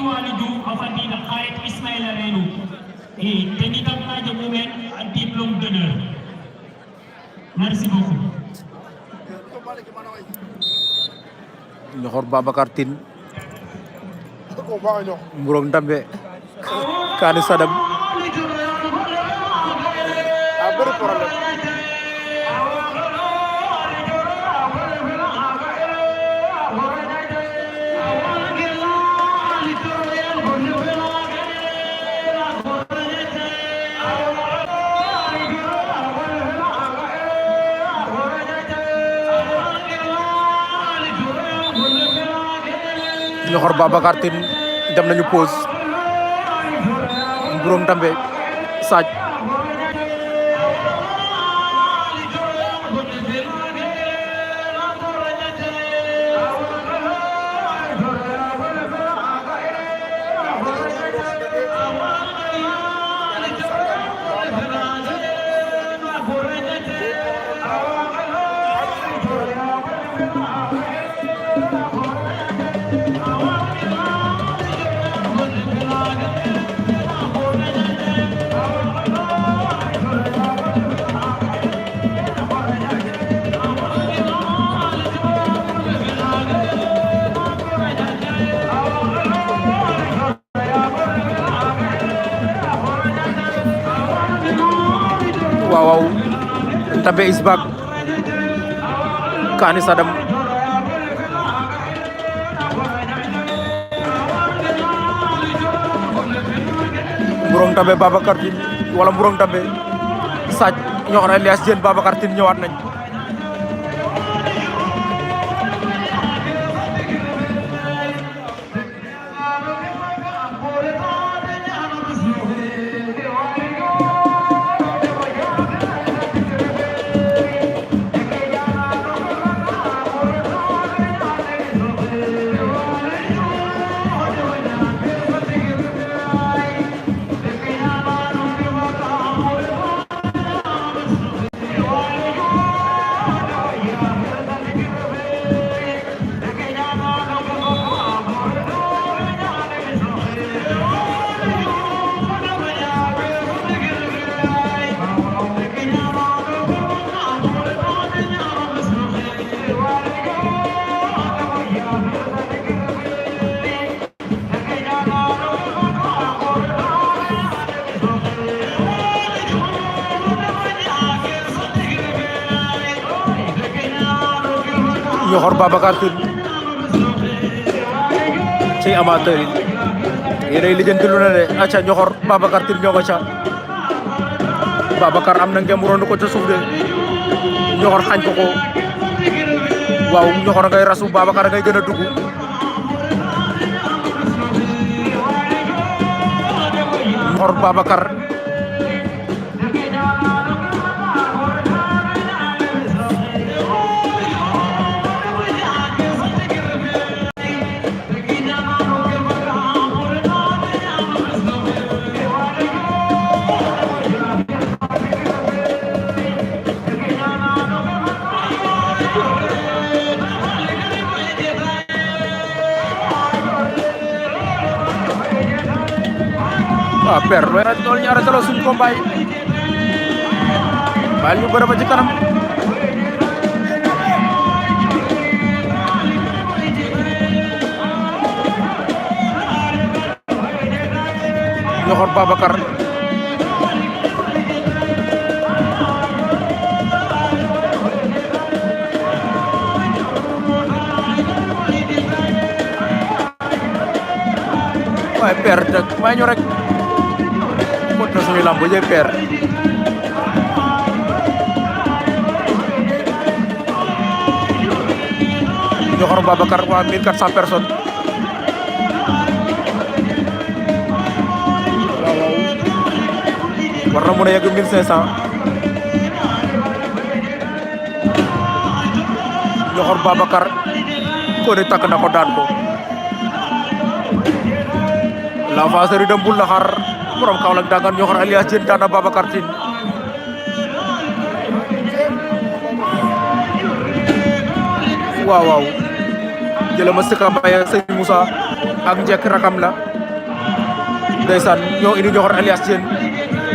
Walidou Afandina Kayet Ismaïla Renou et Tenitam Nadia Moumen un diplôme d'honneur. Merci beaucoup. Ñoxor Babacar Tine Mburok Ndambe Kani Sadam a bëri problème Ñoxor Babacar Tine dem nañu pause Mburok Ndambe Sadj waaw Ndambe is back Kani Sadam Mburok Ndambe Babacar Tine wala Mburok Ndambe Sadj Ñoxor Elias Diène Babacar Tine ñëwaat nañ Ñoxor Babacar Tine ci amateur yi yéenay lijjanti lu ne de acca Ñoxor Babacar Tine ñoo nga ca Babacar am na ngeen mu rond ko ca suuf de Ñoxor xañ ko ko waaw Ñoxor ngay rasu Babacar ngay gën a dugg Ñoxor Babacar père looy rek dool ñaara solo suñu combat yi baal ñu bëre ba ci kanam Ñoxor Babacar waaye père nag may ñu rek mot na suñu lamb jë père Ñoxor Babacar waa 1400 personnes war na mën a yegg 1500 Ñoxor Babacar ko ne takk na ko daan ko la faserie de Mbul Laxar borom Kaolack dangan Ñoxor Elias Diène daan na Babacar Tine waaw waaw jëlama sika Mbaye Sëñ Moussa ak njekk rakam la ndeysaan ñoo indi Ñoxor Elias Diène